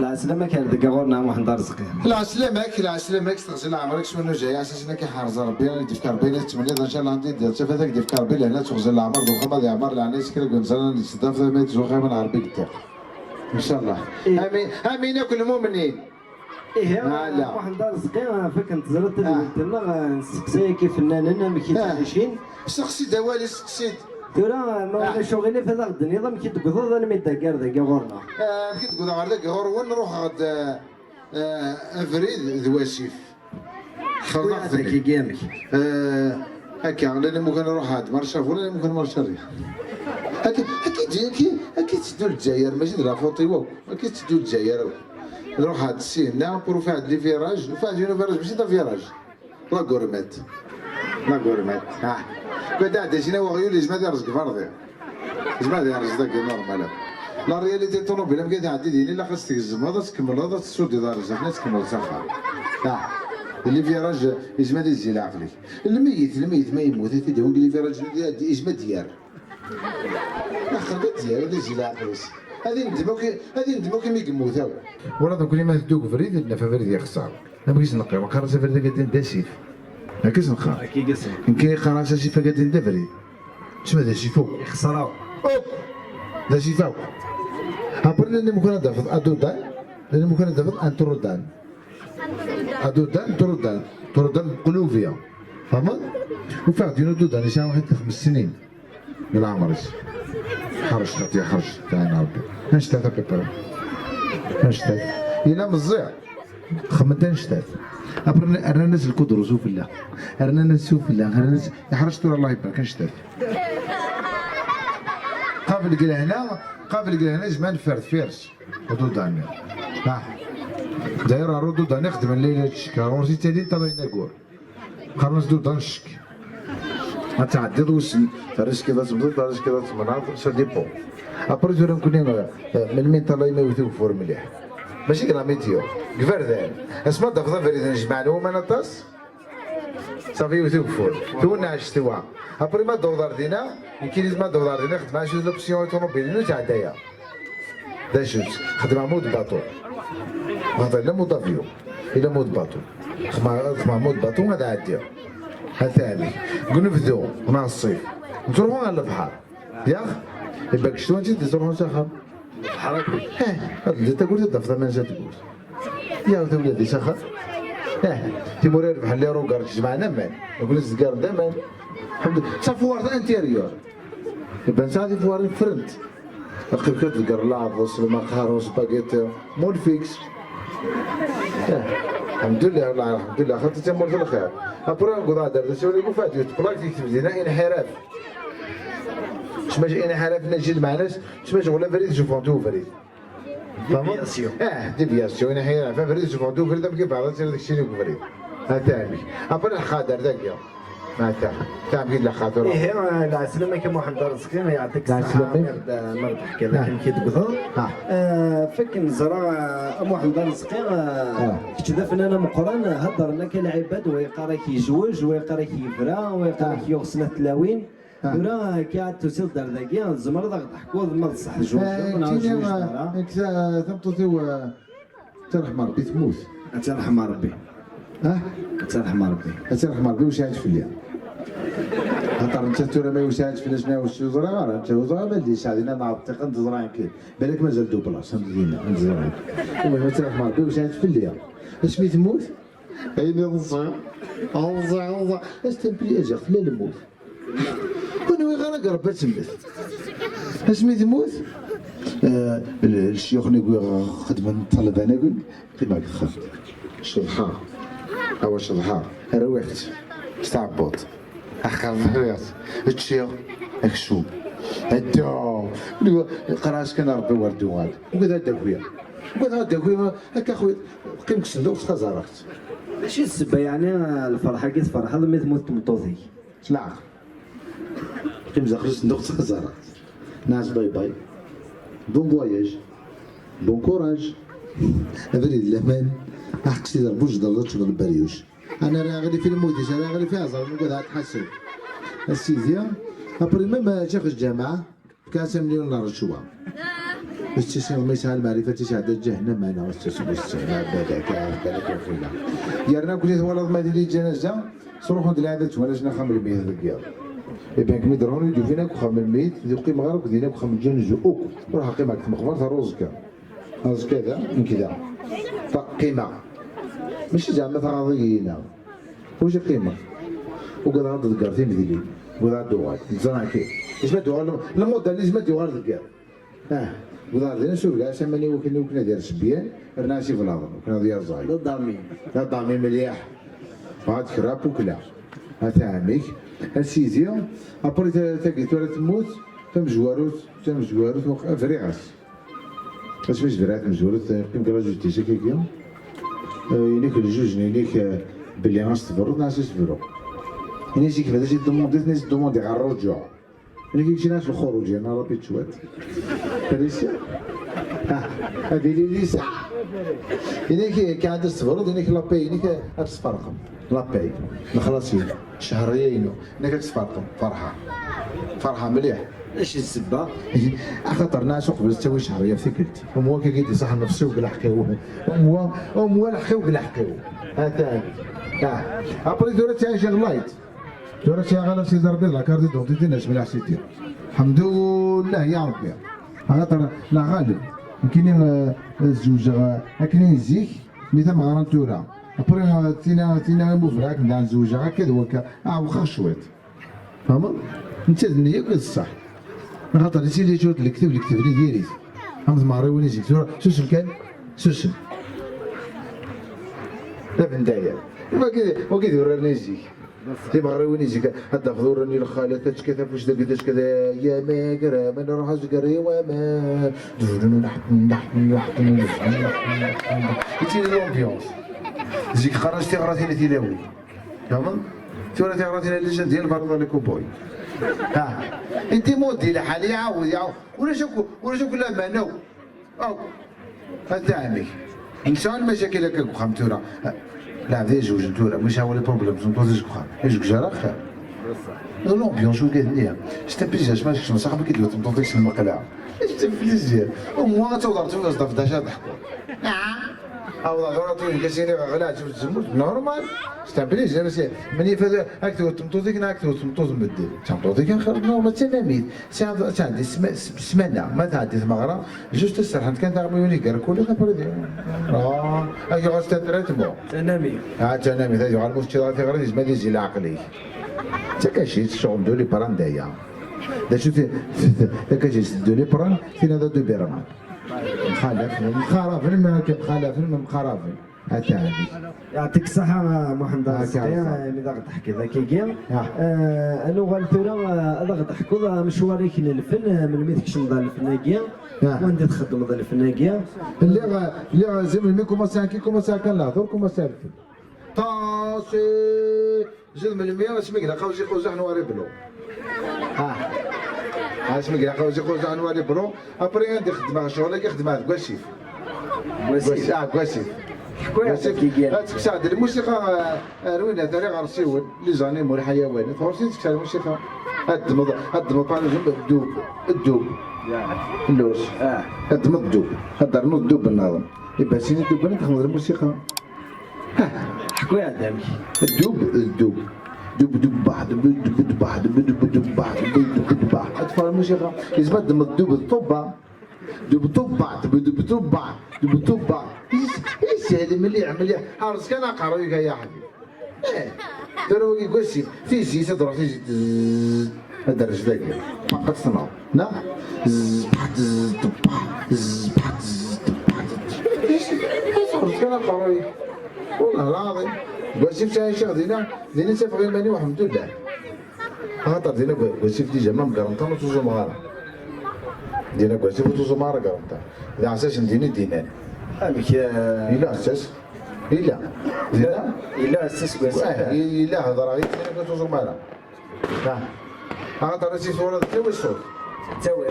لا سلامك يا دقا غورنا واحد رزقي. لا سلامك تغسل عمرك شنو جاي اساسا كيحرز ربي انا ديف كربي لا تمني ان شاء الله عندي ديال تفاتك ديف كربي لهنا تغسل العمر دوخا ما يعمر لعني سكر كنزل نستضاف ما تزوخا من عربي كتاب ان شاء الله. امين كل المؤمنين. ايه لا واحد رزقي فكنت زرت لنا نسقسي كيف النانا ما كيتعيشين. سقسي دوالي سقسيت. ترى ما شغلي في هذا النظام كي تقضى انا ميدكر دقا غورنا. كي تقضى على دقا غور وين نروح غد افريد ذواسيف. خلاص كي قيامك. هكا لاني ممكن نروح هاد مرشا ولا ممكن مرشا ريح. هكا تسدو الجزائر ماشي درا فوطي وك هكا تسدو الجزائر نروح هاد السينا بور فهاد لي فيراج فهاد لي فيراج ماشي دا فيراج لا غورميت ها كدا عندنا وغيو لي جماعه رزق فارضي جماعه رزق داك نورمال لا رياليتي طوموبيل ما كاين عندي ديني لا خاص تهزم هذا تكمل هذا تسود دار الزحمه تكمل صافا ها اللي فيراج يجمد يزيل عقلك الميت ما يموت تيديهم لي فيراج يجمد ديار خربت ديال هذا يزيل عقلك هذه ندمو كي يموت هاو ولا دوك اللي ما تدوك فريد لا فريد يخسر ما بغيتش نقي وقرا سفر قاعدين داسيف ما كاينش نقرا كي قسم كاين قرا شي قاعدين دافري شنو هذا شي فوق يخسروا دا شي فوق ابرنا اللي ممكن ندافع ادودان اللي ممكن ندافع ان تردان تردان قلوبيه فهمت وفاق دينو دودان يساوي واحد 5 سنين من العمر خرج تاعنا ربي نشتات بيبر نشتات الى مزيع خمنتين نشتات ابرنا انا نزل كدر وسوف الله انا نسوف الله انا نزل يحرجت الله يبارك نشتات قابل هنا زمان فيرس ردودان داير ردودان يخدم الليله الشكا ورسي تالي طلعنا كور خرج دودان الشك ما تعدد وسن فرش كذا تبدل فرش كذا تمناط سديبو ابري زورم كنا من طلعي ما يوثق فور مليح ماشي كلام ميتيو كفر ذا اسمع دفضه فريد نجمعنا وما نطاس صافي يوثق فور تونا عشتوا ابري ما دودار دينا يمكن ما دودار دينا خدمه شوز لوبسيون طوموبيل تاع دايا دا شوز خدمه مود باطو هذا لا مود افيو الى مود باطو خدمه مود باطو هذا عادي هثاني نبداو مع الصيف نروحو على البحر ياخ يبقى شنو انت تروحو سخر البحر اللي تقول تدفع من جات تقول يا ولادي سخر تيموري البحر اللي روكار جمعنا مان نقول الزقار دائما الحمد لله صفوار انتيريور يبقى نساعد فوار فرنت اخي كتذكر لاعب المقهر وسباغيتي مول فيكس الحمد لله والله الحمد لله خاطر تمر في الخير ابرا نقول هذا الشغل يقول فاتي بلاك تكتب لنا انحراف شماش انحراف نجد مع ناس شماش ولا فريد شوفونتو فريد ديفياسيون ديفياسيون انحراف فريد شوفونتو فريد كيف بعض هذا الشيء يقول فريد هذا ابرا خادر ذاك ما تاع لا خاطر ايه لا سلامك يا محمد رزقي يعطيك الصحة مربح كذا كي تقول فك نزرع محمد رزقي كتبدا فنان مقران هضر لك العباد ويقرا كيجوج ويقرا كيفرا ويقرا كيغسل التلاوين ولا كي عاد توصل دار ذاكيا الزمر ضغط حكوض ما تصح جوج انت ثمطتي ترحم ربي تموت ترحم ربي ترحم ربي وش عايش في الليل خاطر انت ترى ما يساعد في الجنة والشجرة انت وزراء ما اللي يساعدنا نعطيك انت زراعين كي بالك مازال دو بلاص مدينة انت زراعين المهم ترحم ربي وش عايش في الليل اش مي تموت؟ عيني نصير اش تنبلي اجا في الليل نموت وانا وين غير قرب تمت اش مي تموت؟ الشيوخ يقول خدمة الطلبة انا نقول كيما خفت الشضحار أو الشضحار روحت استعبط أخذت الشيخ أكشوب الدو قراش كان ربي وردو هذا وكذا الدكوية هكا خويا قيمك صندوق خزرت ماشي السبة يعني الفرحة كي تفرح هذا ما تموت تمطوطي شنو قيم زخرج صندوق خزرت ناس باي بون فواياج بون كوراج أبريد الأمان أحكي إذا بوش ضربت شغل البريوش أنا راغلي في الموديش أنا راغلي في عزر نقول هاد حسن السيديا أبري ما شيخ الجامعة بكاسة مليون رشوة باش تسير ما يسهل المعرفه تسعد جهنم انا واستسلم استعمال بالك بالك وخينا يرنا كل ولد ما ديري جنازه صروحوا ديال هذا ولا شنا خمر بيه الرجال يبان كمي درون يجوا فينا خمر الميت يقي مغرب دينا خمر جنازه اوك وراح قيمه مخبر روز كذا من كذا قيمه ماشي زعما تراضينا واش قيمه وقال هذا الكارتين ديالي ولا دوار زرع كيف اسمه دوار الموديل اسمه دوار الكار ولا دينا شو كاع سماني وكنا داير شبيان رناسي في الهضره كنا داير زايد لا ضامين مليح بعد خراب وكلا فهميك السيزي ابري تلقيت ولا تموت تمجواروت فريغاس باش فاش درات مجواروت يمكن راجل تيجي كيكيا ينيك الجوج ينيك بلي غنستفرو ناس يستفرو يعني شي كيفاش دوموندي ناس دوموندي على الرجوع يعني كيمشي ناس الخروج انا ربي تشوات فريسيا هذه اللي صح يعني كي عاد تستفرو يعني لاباي يعني كتفرقم لاباي خلاصين شهريين يعني كتفرقم فرحه مليح اش السبه؟ خاطر ناس قبل تسوي شهريه في قلتي هو كي قلتي صح نفسه وقلا حكاوه هو الحكاو وقلا حكاوه هذا ابري دورة تاعي شغلايت دورة تاعي غالا سي ربي لا كارت دونتيتي ناس من حسيتي الحمد لله يا ربي خاطر لا غالب كاينين الزوجه كاينين زيك مثل ما غرانتورا ابري تينا مفراك نتاع الزوجه هكا دوكا واخا شويت فهمت انت النيه قلت الصح خاطر سيدي شوت الكتب لي ديالي فهمت ماري وين يجيك سوسن كان سوسن لا بندايا وكي دور يجيك تي ماري وين يجيك هدا خذورني الخالات كذا فاش دقيتش كذا يا ما قرا ما نروح ازقري وما نحن يتي لومبيونس زيك خرجتي غراتي تيلاوي فهمت تورا تيغراتي اللجان ديال البرطه لكوبوي انت مودي لحالي يعاود ولا شوك لا مانو او فهمتني ان شاء الله المشاكل هكاك وخام تورا لا هذا جوج تورا مش هو لي بروبليم سون توزيج وخام يجوك جراخ لومبيونس وكذا استبيجاش ماشي صاحبي كي دوت تنطيش المقلاع استبيجاش وموا توضرت في الصدف داشا ضحكوا او غلطوني كاسيني غلا تزمت نورمال استبليج انا سي مني فاز هاك تمطوزيك هاك تمطوز مبدل تمطوزيك نخرج نورمال تناميت عندي سمانه ما تعدي المغرب جوج تسرح كان تاع مليوني كان كل خبر هاك غاست تريتمون تنامي تنامي تاع على المشكلات غير ما يجي لعقلي تكاشي الشغل دولي براندايا دا شفتي تكاشي دولي بران فين هذا دو بيرمان مخالفين هاتاني يعطيك الصحة محمد الصقيع ملي غتحكي ذاك كيكيا انا غالثورا هذا غتحكوا مشوارك للفن من ميتك شنضا الفناكيا وانت تخدم ضل الفناكيا اللي زعما مي كوماسا كان لا دور كوماسا طاسي زيد من المية واش مقلا قوزي قوزح نواري بلو علاش مقلا قوزي قوزح نواري بلو ابري عندي خدمه شغل كي خدمه كواسيف كواسيف تساعد الموسيقى روينه ثاني غنصيون لي زانيمو الحيوان فرسي تساعد الموسيقى الدمض الدوب اللوش الدمض الدوب هدرنو الدوب النظام يبقى سيني الدوب انا تخدم الموسيقى حكوي عندك الدوب اطفال الموسيقى يسمى الدوب الطبه دوب ايش هذا مليح حارس كان قرويك يا حبيبي دروي يقولسي في زي تروح تيجي هذا الرجل فقط صنع لا حارس كان قرويك والله العظيم قولسي في شيء دينا سافر الماني والحمد لله خاطر دينا قولسي في ديجا ما مقارنطا وتوزو مغارة دينا قولسي في توزو مغارة قارنطا إذا عساس نديني دينان إلا أساس إلا أساس كويس إلا هضر غير دينا توزو مغارة خاطر راسي صورة تسوي الصوت تسوي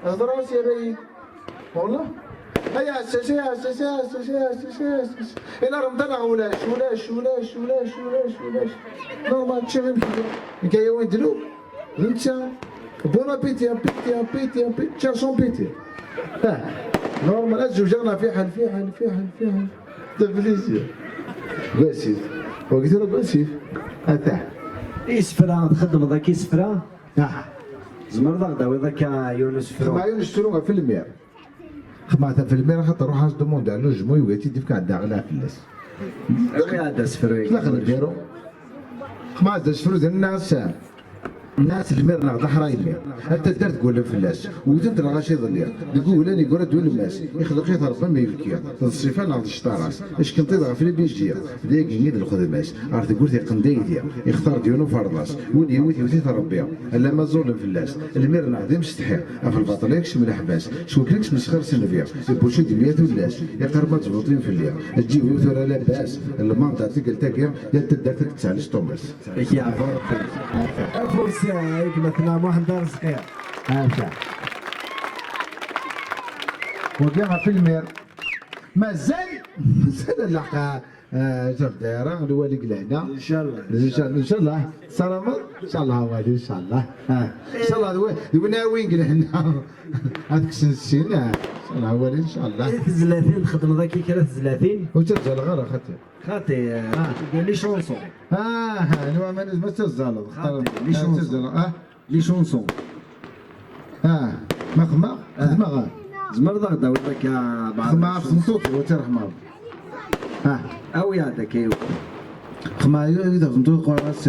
هضر راسي رايد والله هيا أساس إلا رمضان ولاش نورمال تشغل كذا كايا وين دلو انت بون ابيتي ابيتي ابيتي ابيتي تشارشون بيتي. نورمال الزوجة في حال في حال في حال في حال تبليزيا باسيف وقلت له باسيف اتاح يسفرا تخدم ذاك يسفرا زمر غدا ذاك يونس فرو ما ينشتروها في المير خمعتها في المير خاطر روح دوموند على لوجمون وياتي ديفك عند غلا فلاس هذا سفرو لا خلي نديرو خمعت سفرو ديال الناس المير ناخذ حراي المير حتى دار تقول فلاس وزنت الغاشي ظليا يقول انا يقول دول الماس يخلق يضرب ما يبكي الصيفه ناخذ الشطاراس اش كنت تضرب في البيجيه داك ينيد الخدماس عرفت تقول في قنديديا يختار ديونو فرداس وين يوتي وتي تربيها الا ما زول فلاس المير ناخذ مستحي في الباطل يكش من الحباس شو كلكش مسخر سنفيا يبوشي دميات ولاس يقرب ما تزبطين في الليل تجي وثر لاباس المنطقه تلقى تاكيا يا تدك تاع الستوماس يا فرصة هيك مثلا واحد دار صغير هاشا وقع في المير مازال اللحقة شوف دايرة الوالي قلعنا ان شاء الله ان شاء الله سلامات ان شاء الله والي ان شاء الله ان شاء الله ناويين قلعنا هذيك السنين ان شاء الله والي ان شاء الله 30 خدمة ذاك كانت 30 وتزال غير اخاتي خاطي قال لي شونسون انا ما تزال لي شونسون لي شونسون ما خما خما زمر غدا وذاك خما فنطوط وترحم او يا ذاك خما إذا فنطوط قراص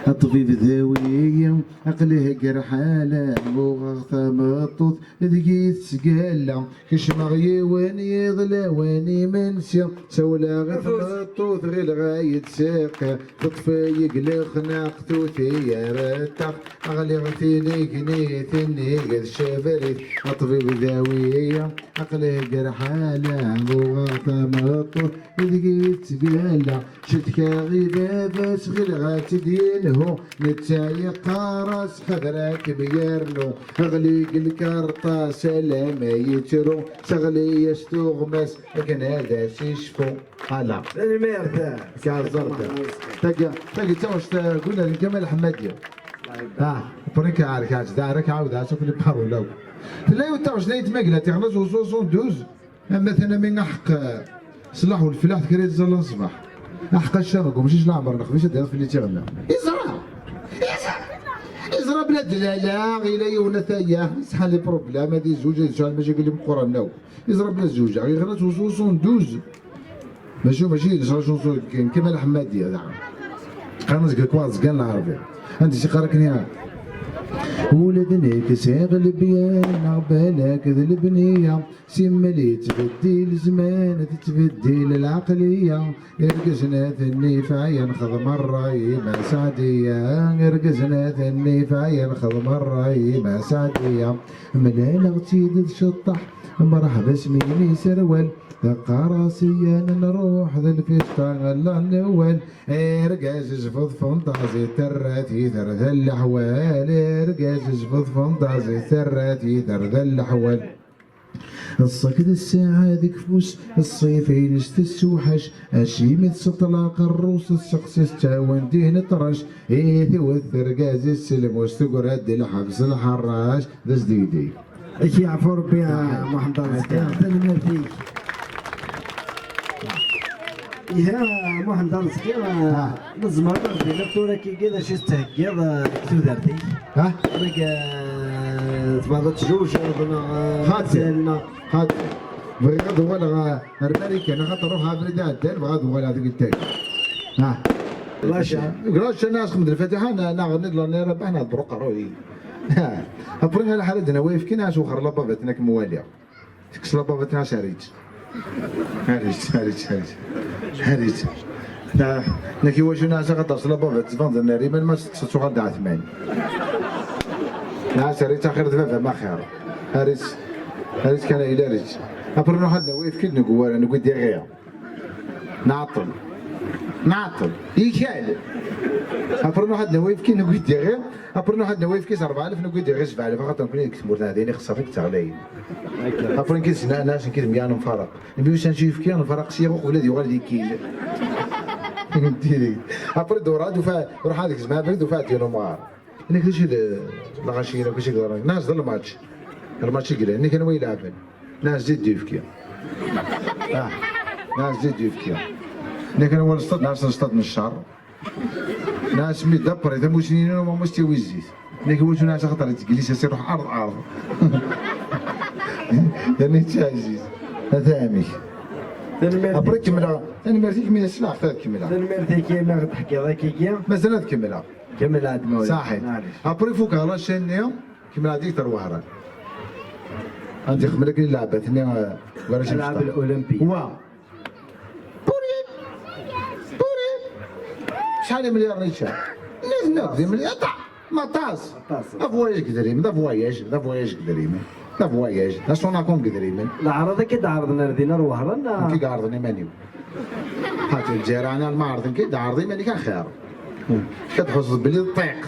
الطبيب ذاوي عقله قرحالة وغث مطوط ذكي تسقالة كشمغي واني ظلا واني منسي سولا غث مطوط غير غاية ساق تطفي يقلق ناقتو ثيارتك أغلي غثيني كنيثني قد شابري الطبيب ذاوي عقله قرحالة وغث مطوط ذكي تسقالة شتكا غيبا بس غير غاتدين هو نتايق راس حضرك بيرنو اغليق الكارطة سلام يترو سغلي يستغمس لكن هذا سيشفو هلا المير ذا كازرتا تاقي توش قلنا لكمال حمادية بريك عارك عاج دارك عاود عاش كل بحر ولا لا يوتاوش لا يتمقلا تغلز وصوصون دوز مثلا من حق صلاح والفلاح كريت زال الصباح حق الشرق ومشيش العمر نخفيش ديال في اللي تغنى يزرع بلا دلاله غير يونا ثايا يسحل لي بروبليم هذه الزوجه يشعل مشاكل مقرناو يزرع بلا الزوجه غير غير وصوصون دوز ماشي يزرع شونسون كما الحماديه هذا قنص كواز كان العربي انت شي قراكني ولدنيك ساغ البيان عقبالك ذا البنية سملي تبدي الزمان تتبدي العقلية يرقزنا ثني فعين خذ مرة ما سعدية يرقزنا ثني فعين خذ مرة ما سعدية ملالا غتيد تشطح مرحبا سميني سروال دقا راسي انا نروح ذا الفيستا الله الاول ارقاز زفض فنطازي تراتي ثرث الاحوال ارقاز زفض فنطازي تراتي ثرث الاحوال الصكد الساعة ذيك فوس الصيفين استسوحش اشيمت سطلاق الروس السقس استاوان دين طرش ايثي والثرقاز السلم واستقرد الحبس الحراش ذا زديدي ايش يعفو ربي يا محمد الله فيك يا محمد الله نزمر في نفطورك كذا شو استهجر كتو دارتي رك تبغى تجوش خاطر بغيت ولا رباريك انا خاطر روح افريدا الدار بغيت ولا هذيك التاك قراش الناس خمد الفاتحه انا غنض لنا ربحنا برق روي ابرنا لحالتنا واقف كي ناس وخر لبابتنا كمواليه تكس لبابتنا شاريت هاريت لكن واش ناس غدر لبابت تفند الناري ما تسوق غدا عثمان ناس ريت اخر دفا ما خير هاريت كان الى ريت ابرنا حدنا واقف كي نقول انا قلت غير نعطل يكال ابرنا حدنا واقف كي نقول غير ابرنا حدنا واقف كيس 4000 نقول غير 7000 خاطر نكون كتمور هذين خصها فيك تغلي ابرنا كيس ناس كيد ميان مفرق نبيو نشوف كي نفرق سيغ ولادي وغادي كيل فهمتيني ابرد وراد وفا روح هذيك زمان برد وفات يوم مار انا كلشي الغاشي كلشي قدر ناس ضل الماتش كلا انا كانوا يلعبون ناس زيد ديفكيا ناس زيد ديفكيا انا كانوا ولصت ناس نصطاد من الشهر ناس مدبر اذا موسنين وما مستوي الزيت انا كنت ناس خطر تجلس يروح عرض يعني تاجيز هذا امي ابرك كملها انا مرتي كملها السلاح كملها انا مرتي كيما تحكي ذاك كيما مازال تكملها كمل هاد الموضوع صحيح ابري فوق على الشنيه كمل هذيك تروح انت خملك اللعبه ثاني ولا شي الالعاب الاولمبيه وا بوري شحال مليار نيشان نقدر مليار مطاس افواياج قدريم دا فواياج قدريم دا فواياج دا صوناكم قدريم العرض كي عرضنا ردينا روهرنا كي عرضني مانيو هات الجيران المعرض كي عرضي ماني كان خير كتحس بلي الطيق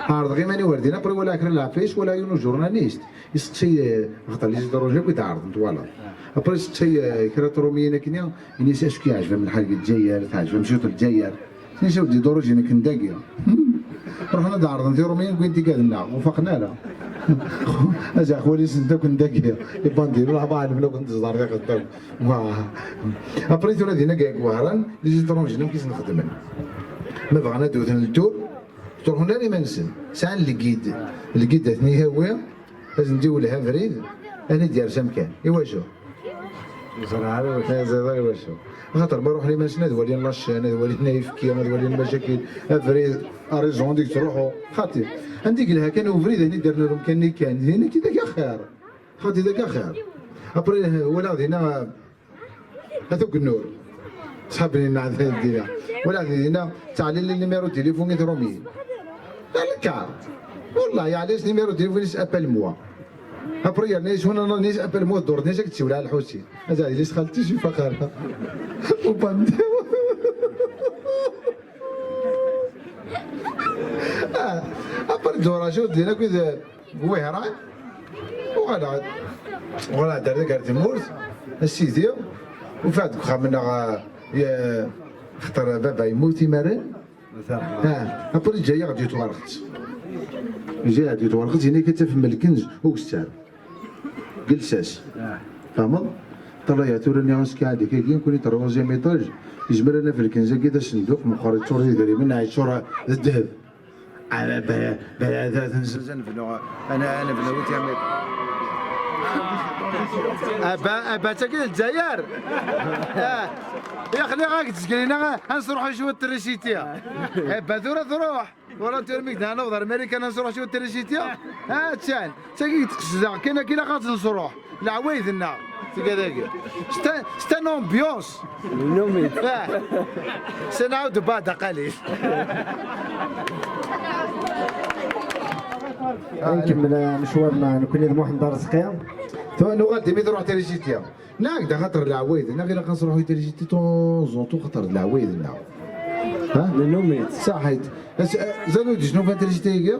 عرض غير ماني وردينا بري ولا كرا لافيش ولا يونو جورناليست يسقسي خاطر لي دروجه كي تعرض فوالا ابري سقسي كرا ترومينا كنيا اني ساش كي عجبه من الحلقه الجايه تعجبه مشيت الجايه نشوف دي دروجه كن داقيه رحنا دار نديرو مين كنتي قالنا وفقنا لها اجا خوالي سنتا كنت داكيه يبان نديرو لها بعض لو كنت صدار غير قدام ابريتو هذينا كاع كوهران اللي جيت رونجنا كيس نخدم ما بغينا دوثن التور تروح هنا ما نسن ساعه اللي ثني هوايه لازم نديو لها فريد انا ديال سمكان ايوا شو زرعه شو خاطر بروح لي ماشي ندولي لاشين ندولي نايفكي ندولي المشاكل افريد اريزون ديك تروحوا خاطر عندك لها كانوا فريد هني درنا لهم كان هنا كي داك خير خاطر داك خير ابري ولا هنا هذوك النور صحابني نعرف دينا ولا هنا تعال لي نيميرو تليفون يدرومي الكار والله يعليش نيميرو تليفون ابل موا ابري نيش هنا نيش ابل موا دور نيش كتسيو لها الحوسي هذا ليش خالتي شي فخر وباندي ابري دورا شو دينا كذا وهران ولا دار داك تمورت السيدي وفات خمنا خطر بابا يموت يمرن ابري جاي غادي يتورخت هنا كتفهم الكنز وكستار جلساس فهمت طلع يا تورا نيونس كادي كي نكون تروزيام ايطاج يجبر انا في الكنزه كذا صندوق مقاري توري داري من هاي الشورى الذهب بلا تنزل في اللغه انا في اللغه يا ابا تاكل الجزائر يا خلي غاك تسكرينا غنروحوا نشوفوا التريسيتيا ابا تروح ولا ترميك انا وضر امريكا نروح نشوفوا التريسيتيا تشان تاكي تقصد كاين غادي نروح العوايدنا كذاك ستان امبيونس نومي سنعود بعد قليل نكمل مشوارنا نكون طموح دار سقيا تو انا غادي مي نروح تريجيتيا ناك خاطر العوايد انا غير كنروحوا تريجيتي طون خاطر العوايد ها نومي صحيت زادو شنو فات تريجيتي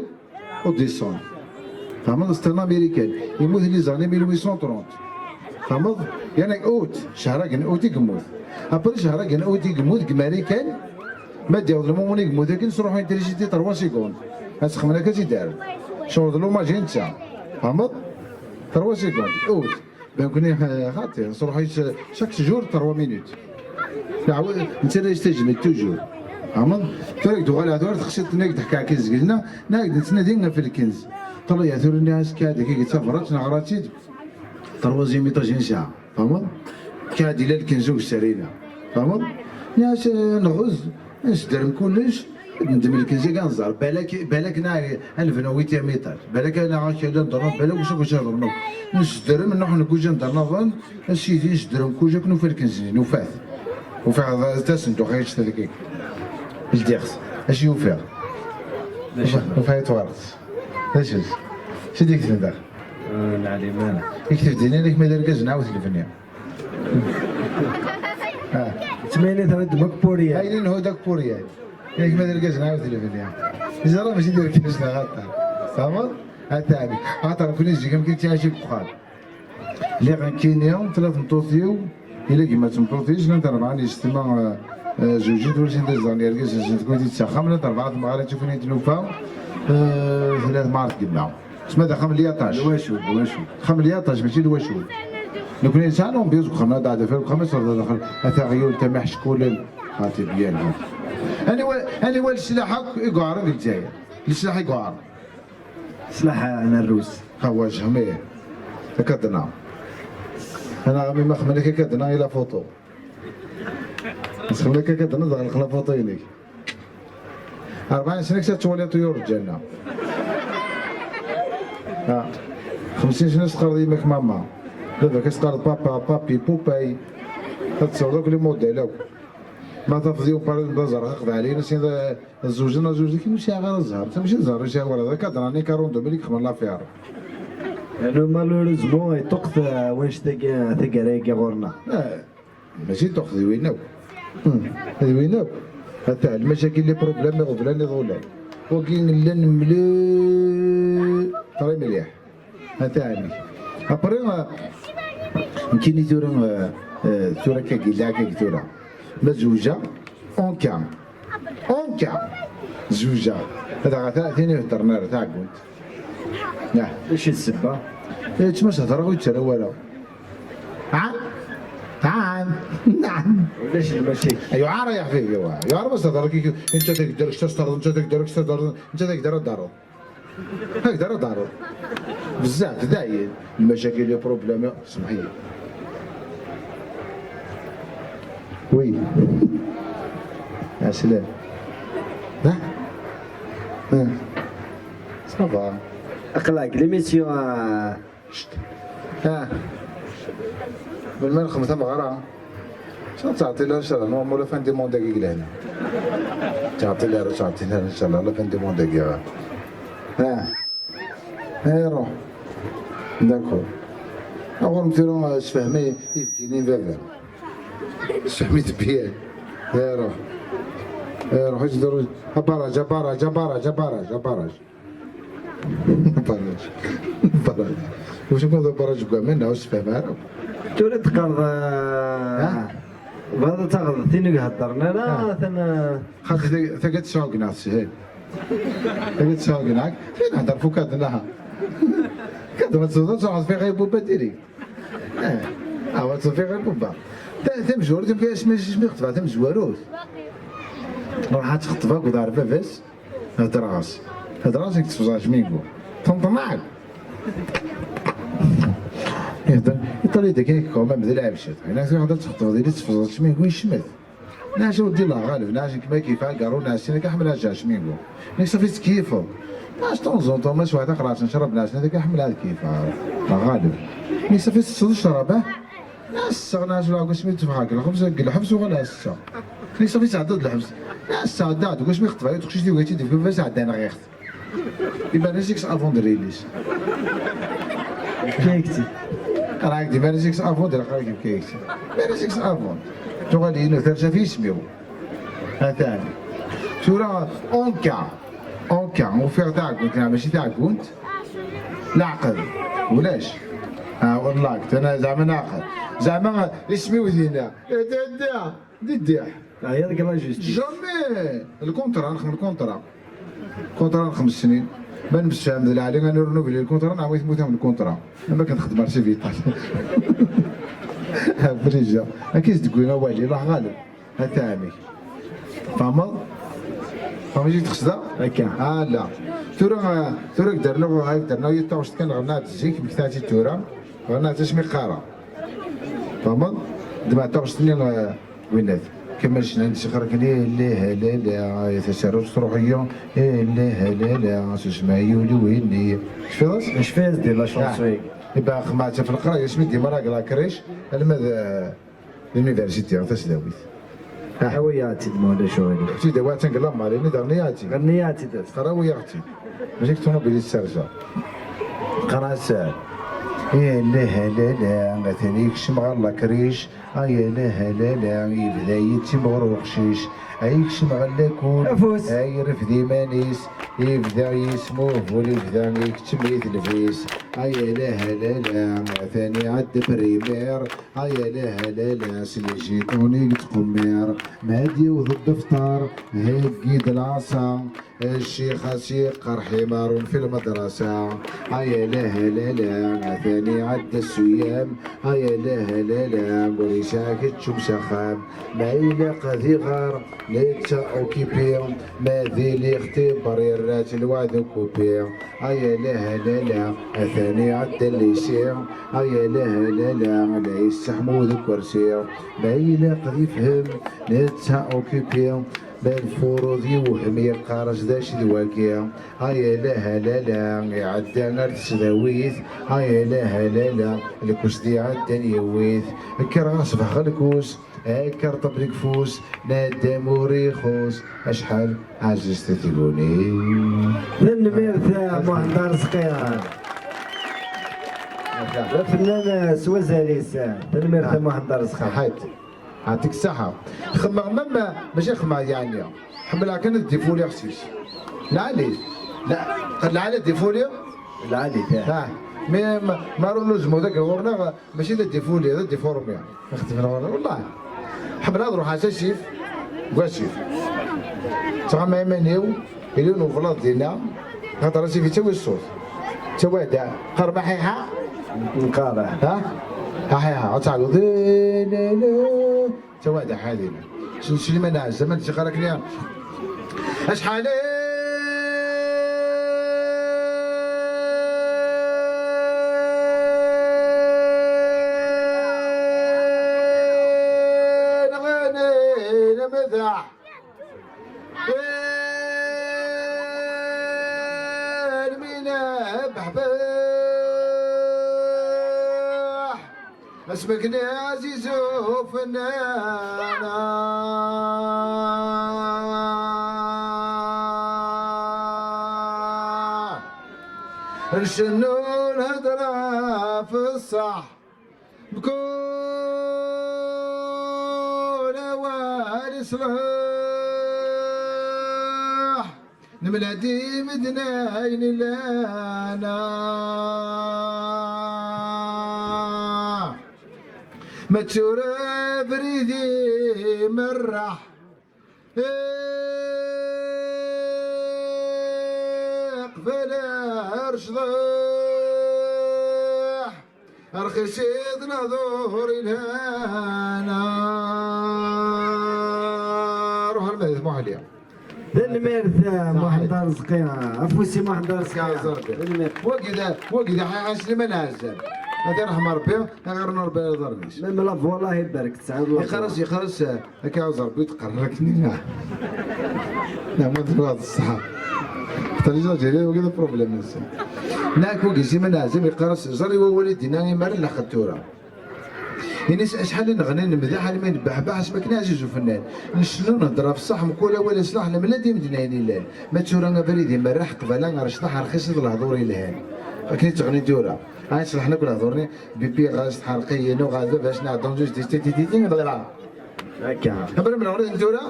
او ديسون فهمت ستان امريكان يموت لي زاني 1830 فهمت يعني اوت شهر كان اوتي يموت ابري شهر كان اوتي يموت امريكان ما ديروا الموني يموت لكن نروحوا تريجيتي 3 سكوند اسخمنا كتي دار شغل لو ما جينتا فهمت 3 سكوند اوت بان كوني خاطر نروحوا شاك جور 3 مينوت انت لا يستجمل توجور فهمت تريك تقول هذول خصك تحكي على كنز قلنا نقدر نتنادينا في الكنز طلع يا ثور الناس كادي كي تسافرت نغراتي 3 ميطاج ساعه فهمت كادي لا الكنز وشرينا فهمت ناس نغز نسدر كلش ندم الكنز كنزار بالك نا 1800 متر بالك انا عاش ندرب بالك واش نضرب نسدر من نحن كوجا ندرب السيدي نسدر كوجا كنو في الكنز نوفات وفي تسندو غير تلقيك الديخس اش يوفي وفي توارث اش ديك تندر العليم انا يكتب دينا لك ما دار نعاود الفنيا تميني ثمد مكبوريا هايلين هو داك بوريا ياك ما دار نعاود الفنيا زرا ماشي دير كاش غاطا فهمت هاتاني خاطر كل يجي كم كنت عايش بخال اللي غنكينيا 3 مطوطيو الا كيما تمطوطيش نتر معاني اجتماع زوجي دول سين دزاني رجع سين كنت تسخم لا 4 المغارب تشوفني تنوفا ثلاث مرات قلنا اسمها هذا خملياطاج الواشود خملياطاج ماشي الواشود لو كنا نسالهم بيزك خمنا دادا في الخمس ولا داخل اثاغيول تمح شكول خاطر ديالها انا وال السلاح يقعر الجزائر السلاح يقعر سلاح انا الروس خواج هميه تكدنا انا غامي ما خملك كدنا الى فوتو خملك كدنا داخل خلا فوطيني 40 سنه كنت تولي طيور الجنه 50 سنه تقرض يمك ماما دابا كتقرض بابا بابي بوباي تتصور كل موديل ما تفضيو بارد بازار غاقب علينا سين الزوجنا زوج كي مشي غير الزهر تمشي الزهر ماشي ولا كدراني كارون دومينيك خمر لافيار يعني مالوريزمون يطقت واش تاكا غورنا ماشي تاخذ ويناو هذه ويناو حتى المشاكل اللي بروبليم غفلان ظلال وكين لن ملي طري مليح هتاني ابري يمكن ثورة كاكيلا ثورة مزوجة اون كام زوجة هذا ثاني هضرنا تاع كنت ايش السبة؟ تما تهضر غير ترى والو نعم ولاش المشاكل ايوا عار يا حبيبي يا عار بس تهضر كي انت تقدر تسترد انت تقدر تضرب بزاف داير المشاكل لي بروبليم اسمحي لي وي يا سلام ها صافا اقلعك ليميسيون بالما نخمسها بغرا شنو تعطي لها ان شاء الله نورمال ولا فان دي مون دقيق لهنا تعطي لها ان شاء الله ولا فان دي مون دقيقة روح داكور أول مثلا تفهمي يفكيني بابا تفهمي بيان روح يجدروا براج واش نكون براج كاع منا واش تفهمها تولي تقرض بهذا تاخذ ثاني هضرنا لا ثنا خاطر ثقت تسوقنا سهل ثقت تسوقناك فين هضر فوكات لها كدر تصوت في غير بوبا ديري في غير بوبا ثم جور ثم كاش ماشي خطفه ثم زواروت روح تخطفها ودار باباس هدراس هدراسك تفزاش مينكو تنطمعك يهدر يطلي داك كوما بدا العبشات انا كنهضر تخطف ديالي تفزاش مينكو يشمت ناش ودي الله غالب ناش كما كيفاه كارو ناس انا كنحملها جاش مينكو ني صافي تكيفو ناش طونزون طوماس واحد قرات نشرب ناس هذاك كنحملها كيفاه الله غالب ني صافي تصد شربه ناس ناس ولا سميتو بحال الخبز الحبس ولا السا ني صافي تعدد الحبس ناس تعدد واش ميخطفها تخشي وقيتي ديك كيفاش عدانا غير يبان لك افون دريليس كيكتي راك ديما ريزيكس افون ديال قراك كيكتي ريزيكس افون تو غادي نثرجا في سميو هاتاني سورة اون كان وفيغ تاع كنت ماشي تاع كنت العقل ولاش والله انا زعما ناقل زعما اسمي ودينا ديديح هي هذيك لا جوست جامي الكونترا نخدم الكونترا 5 سنين ما نمشيش نعمل عليه انا رونوفيلي الكونترا نعاود نموت من الكونترا انا كنخدم مارشي فيتال بريجا اكيد تقولنا والي راه غالب هاتاني فهمت جيت تخصدا هكا لا تورا درنا يطوش كان غنات الزيك بكتاتي تورا غنات تسمي قاره فهمت دابا طوش سنين وينات كمل شنان سخرك ليه لا يتسرب روحيا لا تسمعي ويني شفاز ديال لا شونسوي يبقى خماتها في القرايه سميت ديما راك لا كريش الماذا لونيفرسيتي تسداويت حوياتي ولا شو هذي اختي دابا تنقلب ماليني درنياتي غنياتي داز قراوي اختي ماشي كتونوبيلي السرجه قرا سال لا مثلا يكشم غير لا كريش لا يبدا يتمغر وخشيش يكشم غير لاكون يرفدي مانيس يبدا يسموه ولا يبدا يكتم لي تلفيس هيا لا لا لا ثاني عد بريمير هيا لا لا لا سلي جيتوني تقمير مادي وضد فطار هيك قيد العصا الشيخ سيقر حمار في المدرسة هيا لا لا لا ثاني عد السيام هيا لا لا لا قولي ساكت شو مسخام ما يلاقى ذي غار ليتسا اوكيبي ما ذي لي اختبار يرات الوعد كوبي هيا لا لا لا ثاني عد الليسي هيا لا لا لا لا يستحمو ذو كرسي ما يلاقى ذي فهم ليتسا اوكيبي بالفروض يوهم يقارس داش ذواكيا هيا لا لا لا يعدى نرد سداويث هيا لا لا لا الكوس دي عدى يويث كراس بخ الكوس هكر طبلك فوس نادى موريخوس اشحال عززت تقولي النمير تاع مهندر سقيران الفنان سوازاليس النمير تاع مهندر سقيران حيت يعطيك الصحة خما ماما ماشي خما يعني حملها كانت ديفولي خسيس العالي لا العالي ديفولي العالي تاع ها ما نلزمو ذاك الغورنا ماشي ذا ديفولي ذا ديفورم يعني اختي من الغورنا والله حملها نروح على شيف واشيف ترى ما يمنيو يلونو غلط دينا خاطر راسي في تسوي الصوت توادع قربة حيحة نقارع ها ها تعالوا لا لا توادع هذه شنو ما ناس زمان تشغلك ليا اشحال نغني نمدح المينا بحبح اسمك عزيز وفنانا نشنو الهدرة في الصح بكون اوان صلاح نملادي مدناين لنا ما تشورى بريدي مرح قبل ارشضح ارخصيد نظوري لهنا روح المدرسة مو عليها النمير تاع مهندر سقيران افوسي مهندر سقيران وقد حاسس ما نعزل هذا رحمة ربي غير ربي يضرنيش من ملف والله يبارك تسعد الله يخرس هكا عاوز ربي تقرركني لا ما ندير هذا الصحة تليجا جري وكذا بروبليم نسا ناك وقيسي ما نازم يقرس زري وولدي مر لخطورة يعني شحال نغني نمدح ما نبحبح اسمك عزيز وفنان نشنو نهضر في الصح مقوله ولا صلاح لما ديم دنايني لا ما تشورا بريدي مرح قبلا غرشطح رخيص الهضور الهان كي تغني دورة هاي صلحنا كل هضورني بيبي غاز حرقيين وغاز باش نعطون جوج تي نضيع هكا قبل من نغني دورة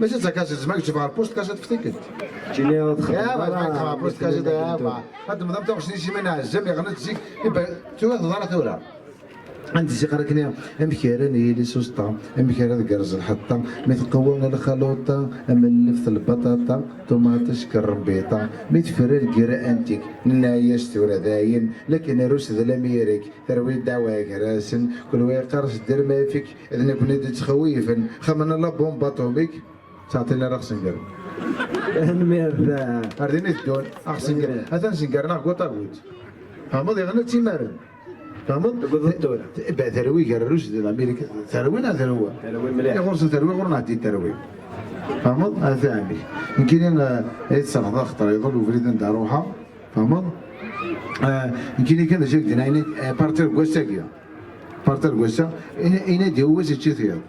ماشي تكاسة زعما تشوف على البوست كاسة تفتكر جيني تخدم يا بوست كاسة هذا مدام تاخذ شي منها الزم يغني تجيك يبقى تو هضره دورة عندي شي قرا مكيراني لي سوسطا مكيران كرز الحطه مثل قوانا الخلوطه ملفت البطاطا طوماطش كربيطه متفرر الكرا انتيك نايش تورا داين لكن روس ذا الاميريك ثروي دعواك راسن كل ويقرس دير ما فيك اذا كنا تخويفن خمنا لا بومبا طوبيك تعطينا رقص نقر النمير ارديني الدون اخسن هذا نسنقر ناخذ طاغوت فهمت يغنى تيمارن فهمت؟ بالضبط ثروي كرروش ديال امريكا ثروينا ثروه مليح يغرس ثروي غير نعطي الثروي فهمت؟ هذا عمي يمكن يتصرف خطر يظل وفريد نتاع روحها فهمت؟ يمكن كان جاك دينا بارتر كوساكيا بارتر كوسا ينادي هو زيد ثياب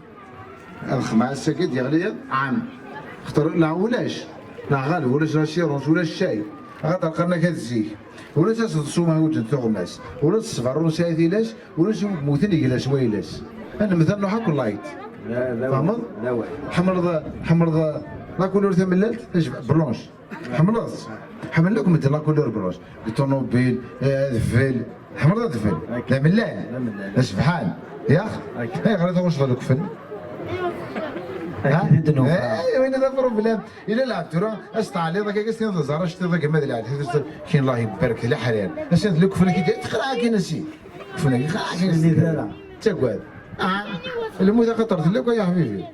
الخماس ساكت يعني عام اختار لا ولاش لا غالب ولاش لا شيرونج ولا الشاي غادي لقينا كذا الزيك ولا تصوم وجد ثغماس ولا تصفر وسايثي لاش ولا شو موثني كلاش ويلاش انا مثلا نحك لايت لا فهمت؟ لا حمر ذا لا كل ورثه ملات بلونش حملت حمل لكم مثل كل البروش الطوموبيل ذفل حملت ذفل لا ملان اش بحال يا اخي اي غير واش غادي كفن وين هذا بروبليم الا لعبت راه استعلي ذاك كيسين الزهره شتي ذاك ما لعب كاين الله يبارك لا حلال اش لك كفن كي تخرع كي نسي كفن خرع كي نسي تقعد الموت قطرت لك يا حبيبي